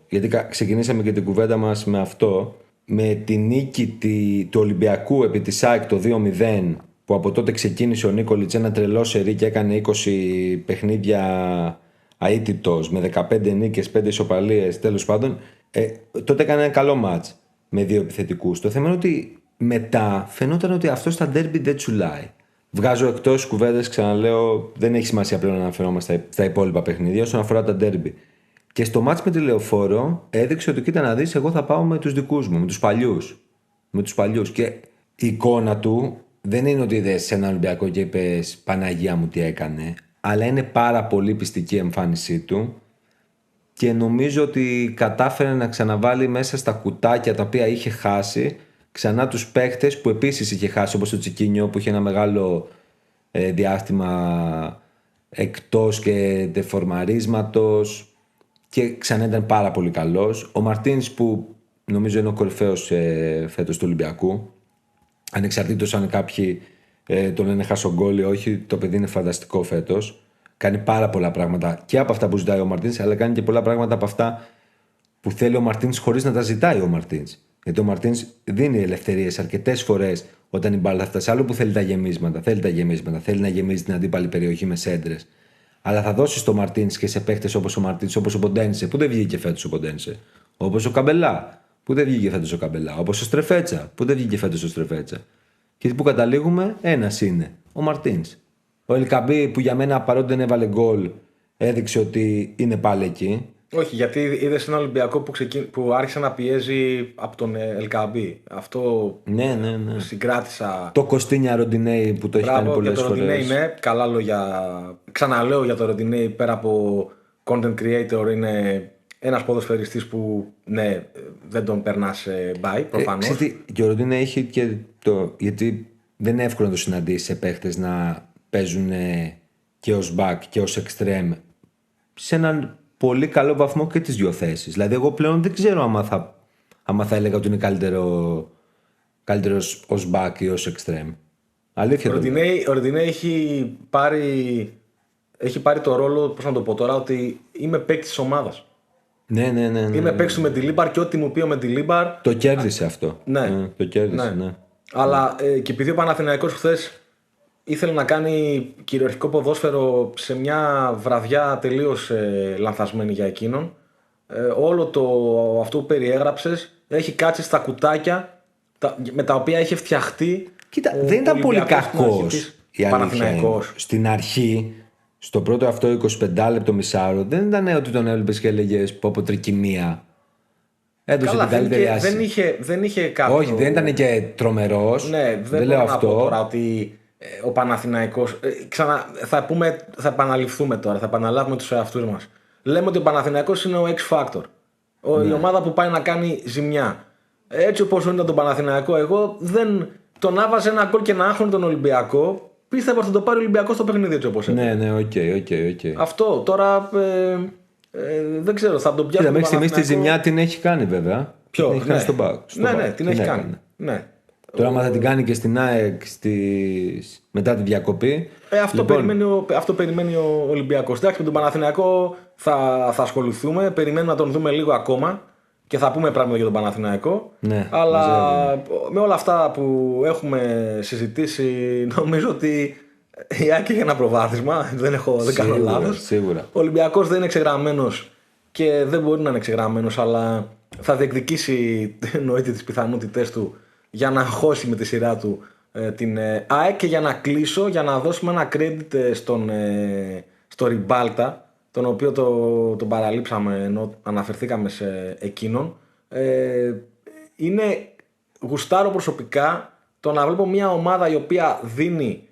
γιατί ξεκινήσαμε και την κουβέντα μας με αυτό. Με τη νίκη του Ολυμπιακού επί της ΑΕΚ το 2-0, που από τότε ξεκίνησε ο Νίκολιτς ένα τρελό σερί και έκανε 20 παιχνίδια αίτητος με 15 νίκες, 5 ισοπαλίες, τέλος πάντων. Τότε έκανε ένα καλό μάτς με δύο επιθετικούς. Το θέμα είναι ότι μετά φαινόταν ότι αυτό στα ντέρμπι δεν τσουλάει. Βγάζω εκτός κουβέντες, ξαναλέω, δεν έχει σημασία πλέον να αναφερόμαστε στα υπόλοιπα παιχνίδια όσον αφορά τα ντέρμπι. Και στο μάτς με τη Λεωφόρο έδειξε ότι κοίτα να δεις, εγώ θα πάω με τους δικούς μου, με τους παλιούς. Και η εικόνα του δεν είναι ότι είδες σε ένα Ολυμπιακό και είπες Παναγία μου τι έκανε, αλλά είναι πάρα πολύ πιστική η εμφάνισή του και νομίζω ότι κατάφερε να ξαναβάλει μέσα στα κουτάκια τα οποία είχε χάσει ξανά τους παίχτες που επίσης είχε χάσει, όπως το Τσικίνιο που είχε ένα μεγάλο διάστημα εκτός και δεφορμαρίσματος και ξανά ήταν πάρα πολύ καλός. Ο Μαρτίνς που νομίζω είναι ο κορυφαίος φέτος του Ολυμπιακού, ανεξαρτήτως αν κάποιοι τον λένε χασογκόλ ή όχι, το παιδί είναι φανταστικό φέτος. Κάνει πάρα πολλά πράγματα και από αυτά που ζητάει ο Μαρτίνς, αλλά κάνει και πολλά πράγματα από αυτά που θέλει ο Μαρτίνς χωρίς να τα ζητάει ο Μαρτίνς. Γιατί ο Μαρτίνς δίνει ελευθερίες αρκετές φορές όταν η μπάλα θα φτάσει. Άλλο που θέλει τα γεμίσματα, θέλει να γεμίζει την αντίπαλη περιοχή με σέντρες. Αλλά θα δώσει στο Μαρτίνς και σε παίχτες όπως ο Μαρτίνς, όπως ο Ποντένσε, που δεν βγήκε φέτος ο Ποντένσε. Όπως ο Καμπελά, που δεν βγήκε φέτος ο Καμπελά. Όπως ο Στρεφέτσα, που δεν βγήκε φέτος ο Στρεφέτσα. Και που καταλήγουμε, ένας είναι, ο Μαρτίνς. Ο Ελκαμπή που για μένα παρότι δεν έβαλε γκολ, έδειξε ότι είναι πάλι εκεί. Όχι, γιατί είδες ένα Ολυμπιακό που άρχισε να πιέζει από τον Ελκαμπή. Αυτό ναι. συγκράτησα. Το Κωστίνια Ροντινέι που το έχει κάνει πολλές φορές. Το Ροντινέι, ναι, καλά λόγια. Ξαναλέω για το Ροντινέι, πέρα από content creator, είναι ένας ποδοσφαιριστής που ναι, δεν τον περνάς by, προφανώς. Και ο Ροντινέι έχει και γιατί δεν είναι εύκολο να το συναντήσει σε παίχτες να παίζουν και ως back και ως extreme σε έναν πολύ καλό βαθμό και τις δύο θέσεις. Δηλαδή εγώ πλέον δεν ξέρω άμα θα έλεγα ότι είναι καλύτερος ως back ή ως extreme. Αλήθεια. Ο Ροντινέι έχει πάρει το ρόλο, πώς να το πω τώρα, ότι είμαι παίκτης της ομάδας. Ναι. Είμαι παίκτης του Μεντιλίμπαρ και ό,τι μου πει ο Μεντιλίμπαρ. Το κέρδισε αυτό. Ναι. Το κέρδισε, ναι. Αλλά και επειδή ο Παναθηναϊκός χθες ήθελε να κάνει κυριαρχικό ποδόσφαιρο σε μια βραδιά τελείως λανθασμένη για εκείνον, όλο αυτό που περιέγραψες έχει κάτσει στα κουτάκια με τα οποία είχε φτιαχτεί. Κοίτα, δεν ήταν πολύ κακός η Παναθηναϊκός. Στην αρχή, στο πρώτο αυτό 25 λεπτό μισάωρο, δεν ήταν ότι τον έβλεπες και έλεγες πω από τρικυμία. Έδωσε την καλύτερη άση. Δεν είχε κάποιο. Όχι, δεν ήταν και τρομερός. Ναι, δεν λέω αυτό. Πω τώρα ότι ο Παναθηναϊκός. Θα επαναληφθούμε τώρα, θα επαναλάβουμε τους εαυτούς μας. Λέμε ότι ο Παναθηναϊκός είναι ο X-Factor. Η ομάδα που πάει να κάνει ζημιά. Έτσι όπως ήταν τον Παναθηναϊκό, εγώ δεν τον άβαζε ένα γκολ και να άχνουν τον Ολυμπιακό. Πίστευα ότι θα το πάρει ο Ολυμπιακός στο παιχνίδι έτσι όπως είναι. Ναι, οκ. Αυτό τώρα. Δεν ξέρω, θα τον πιάσουμε. Μέχρι στιγμής τη ζημιά την έχει κάνει βέβαια. Ποιο? Την έχει κάνει στον Μπακ. Ναι, την έχει κάνει. Ναι. Τώρα, άμα θα την κάνει και στην ΑΕΚ μετά τη διακοπή. Αυτό περιμένει ο Ολυμπιακός. Εντάξει, με τον Παναθηναϊκό θα ασχοληθούμε. Περιμένουμε να τον δούμε λίγο ακόμα και θα πούμε πράγματα για τον Παναθηναϊκό. Ναι, αλλά με όλα αυτά που έχουμε συζητήσει, νομίζω ότι η ΑΕΚ έχει ένα προβάδισμα. Δεν κάνω λάθος. Σίγουρα. Ο Ολυμπιακός δεν είναι εξεγραμμένος και δεν μπορεί να είναι εξεγραμμένος, αλλά θα διεκδικήσει εννοείται τις πιθανότητες του για να χώσει με τη σειρά του την ΑΕΚ. Και για να κλείσω, για να δώσουμε ένα credit στο Ριμπάλτα, τον οποίο τον παραλείψαμε ενώ αναφερθήκαμε σε εκείνον. Είναι γουστάρω προσωπικά το να βλέπω μια ομάδα η οποία δίνει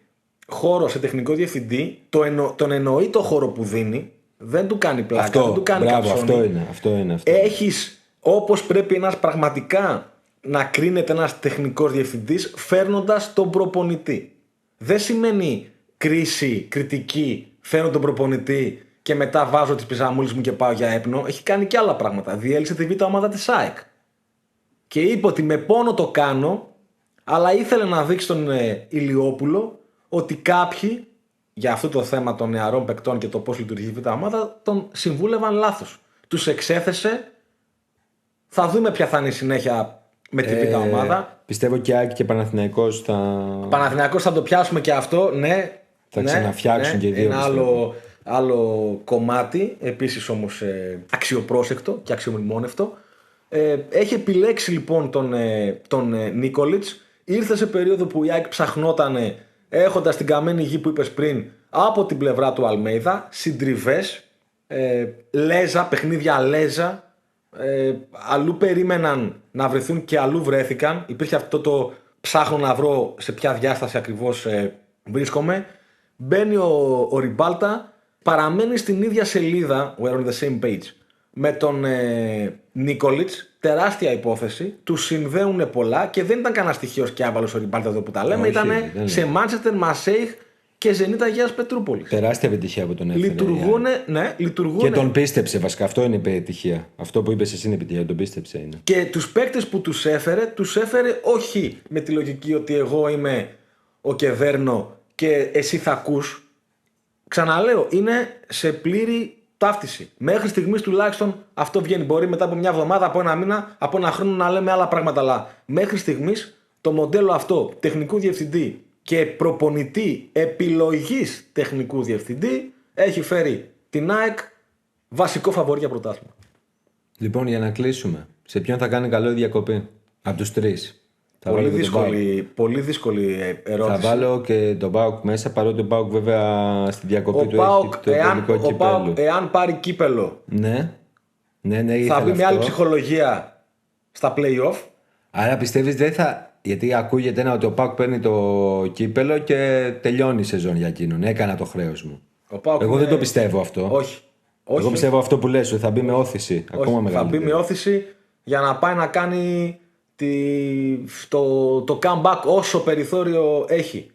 χώρο σε τεχνικό διευθυντή, τον εννοεί το χώρο που δίνει, δεν του κάνει πλάκα, δεν του κάνει καψόνι. Αυτό είναι. Έχεις όπως πρέπει ένας πραγματικά να κρίνεται ένας τεχνικός διευθυντής φέρνοντας τον προπονητή. Δεν σημαίνει κρίση, κριτική, φέρνω τον προπονητή και μετά βάζω τις πιζαμούλες μου και πάω για έπνο. Έχει κάνει και άλλα πράγματα. Διέλυσε τη β' ομάδα της ΑΕΚ. Και είπε ότι με πόνο το κάνω, αλλά ήθελε να δείξει τον Ηλιόπουλο ότι κάποιοι για αυτό το θέμα των νεαρών παικτών και το πώς λειτουργεί η β' ομάδα τον συμβούλευαν λάθος. Τους εξέθεσε. Θα δούμε ποια θα είναι η συνέχεια με τη β' ομάδα. Πιστεύω και Άκη και Παναθηναϊκός Παναθηναϊκός θα το πιάσουμε και αυτό, ναι. Θα ξαναφτιάξουν και οι δύο. Είναι άλλο κομμάτι, επίσης όμως αξιοπρόσεκτο και αξιομνημόνευτο. Έχει επιλέξει λοιπόν τον Νίκολιτς. Ήρθε σε περίοδο που η ΑΕΚ ψαχνότανε, έχοντας την καμένη γη που είπες πριν από την πλευρά του Αλμέιδα, συντριβές, λέζα, παιχνίδια λέζα. Αλλού περίμεναν να βρεθούν και αλλού βρέθηκαν. Υπήρχε αυτό το ψάχνω να βρω σε ποια διάσταση ακριβώς βρίσκομαι. Μπαίνει ο Ριμπάλτα, παραμένει στην ίδια σελίδα, we're on the same page, με τον Νίκολιτς. Τεράστια υπόθεση, του συνδέουν πολλά και δεν ήταν κανένα στοιχείο σκιάβαλος ο Ριμπάλτα εδώ που τα λέμε. Ήταν σε Μάντσεστερ, Μαρσέιγ και Ζενίτα Αγίας Πετρούπολης. Τεράστια επιτυχία που τον έφερε. Λειτουργούν. Και τον πίστεψε, βασικά. Αυτό είναι η επιτυχία. Αυτό που είπες εσύ είναι επιτυχία, τον πίστεψε. Είναι. Και τους παίκτες που τους έφερε όχι με τη λογική ότι εγώ είμαι ο Κεβέρνο και εσύ θα ακούς. Ξαναλέω, είναι σε πλήρη ταύτιση. Μέχρι στιγμής τουλάχιστον αυτό βγαίνει. Μπορεί μετά από μια εβδομάδα, από ένα μήνα, από ένα χρόνο να λέμε άλλα πράγματα. Αλλά μέχρι στιγμής το μοντέλο αυτό τεχνικού διευθυντή και προπονητή επιλογής τεχνικού διευθυντή έχει φέρει την ΑΕΚ βασικό φαβορί για πρωτάθλημα. Λοιπόν, για να κλείσουμε, σε ποιον θα κάνει καλό η διακοπή από τους τρεις? Πολύ δύσκολη ερώτηση. Θα βάλω και τον ΠΑΟΚ μέσα, παρότι ο ΠΑΟΚ βέβαια στη διακοπή του έχει το τελικό κύπελο. Ο ΠΑΟΚ εάν πάρει κύπελο, ναι, θα μπει με άλλη ψυχολογία στα play-off. Άρα πιστεύεις δεν θα... Γιατί ακούγεται ότι ο ΠΑΟΚ παίρνει το κύπελο και τελειώνει η σεζόν για εκείνον. Έκανα το χρέος μου. Εγώ δεν το πιστεύω αυτό. Όχι. Εγώ πιστεύω αυτό που λες, ότι θα μπει με όθηση. Ακόμα μεγαλύτερη. Θα μπει με όθηση για να πάει να κάνει το comeback όσο περιθώριο έχει.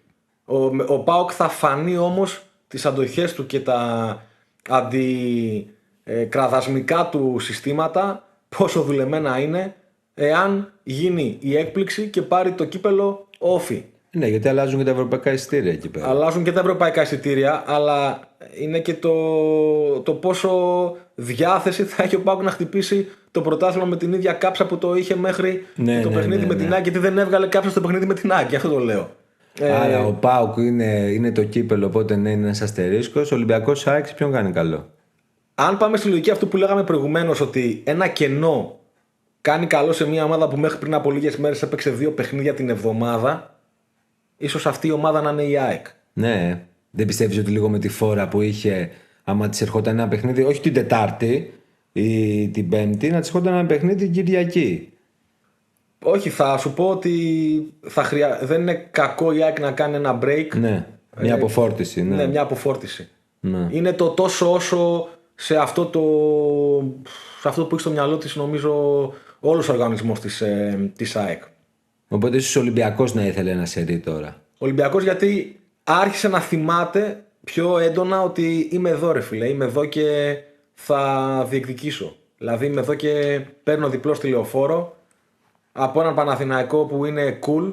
Ο ΠΑΟΚ θα φανεί όμως τις αντοχές του και τα αντικραδασμικά του συστήματα πόσο δουλεμένα είναι, εάν γίνει η έκπληξη και πάρει το κύπελο όφι. Ναι, γιατί αλλάζουν και τα ευρωπαϊκά εισιτήρια εκεί πέρα. Αλλάζουν και τα ευρωπαϊκά εισιτήρια, αλλά είναι και το πόσο διάθεση θα έχει ο ΠΑΟΚ να χτυπήσει το πρωτάθλημα με την ίδια κάψα που το είχε μέχρι το παιχνίδι με την ΑΕΚ, γιατί δεν έβγαλε κάψα στο παιχνίδι με την ΑΕΚ, γι' αυτό το λέω. Άρα ο ΠΑΟΚ είναι το κύπελο, οπότε ναι, είναι ένας αστερίσκος. Ο Ολυμπιακός ΑΕΚ ποιον κάνει καλό? Αν πάμε στη λογική αυτού που λέγαμε προηγουμένως, ότι ένα κενό κάνει καλό σε μια ομάδα που μέχρι πριν από λίγες μέρες έπαιξε 2 παιχνίδια την εβδομάδα, ίσως αυτή η ομάδα να είναι η ΑΕΚ. Ναι, δεν πιστεύεις ότι λίγο με τη φόρα που είχε, άμα της ερχόταν ένα παιχνίδι, όχι την Τετάρτη ή την Πέμπτη, να της ερχόταν ένα παιχνίδι την Κυριακή? Όχι, θα σου πω ότι δεν είναι κακό η ΑΕΚ να κάνει ένα break. Ναι, μια αποφόρτιση. Ναι, μια αποφόρτιση. Ναι. Είναι το τόσο όσο σε αυτό που έχει στο μυαλό της, νομίζω, όλος ο οργανισμός της ΑΕΚ. Οπότε ίσως ο Ολυμπιακός να ήθελε ένα σερί τώρα. Ο Ολυμπιακός γιατί άρχισε να θυμάται πιο έντονα ότι είμαι εδώ ρε φίλε, είμαι εδώ και θα διεκδικήσω. Δηλαδή είμαι εδώ και παίρνω διπλό στη λεωφόρο από έναν Παναθηναϊκό που είναι cool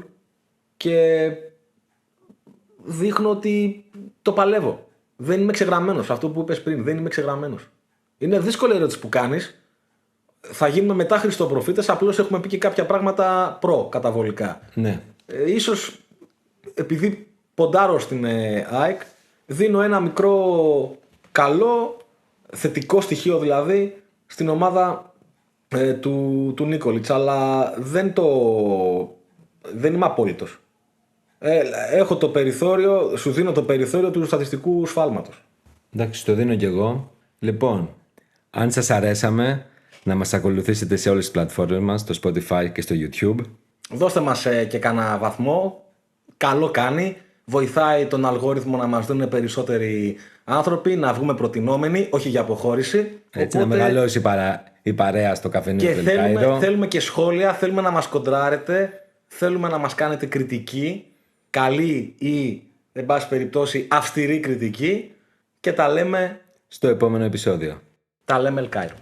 και δείχνω ότι το παλεύω. Δεν είμαι ξεγραμμένος. Αυτό που είπες πριν, δεν είμαι ξεγραμμένος. Είναι δύσκολη ερώτηση που κάνεις. Θα γίνουμε μετά χριστοπροφήτες, απλώς έχουμε πει και κάποια πράγματα καταβολικά. Ναι. Ίσως επειδή ποντάρω στην ΑΕΚ, δίνω ένα μικρό καλό θετικό στοιχείο δηλαδή στην ομάδα του Νίκολιτς, αλλά δεν είμαι απόλυτος. Έχω το περιθώριο, σου δίνω το περιθώριο του στατιστικού σφάλματος. Εντάξει, το δίνω κι εγώ. Λοιπόν, αν σας αρέσαμε, να μας ακολουθήσετε σε όλες τις πλατφόρμες μας, στο Spotify και στο YouTube. Δώστε μας και κανένα βαθμό. Καλό κάνει. Βοηθάει τον αλγόριθμο να μας δουν περισσότεροι άνθρωποι, να βγούμε προτινόμενοι, όχι για αποχώρηση. Έτσι, να μεγαλώσει η παρέα στο καφενείο του Ελκάιρο. Θέλουμε και σχόλια, θέλουμε να μας κοντράρετε, θέλουμε να μας κάνετε κριτική, καλή ή, εν πάση περιπτώσει, αυστηρή κριτική, και τα λέμε Στο επόμενο επεισόδιο. Τα λέμε Ελκάιρο.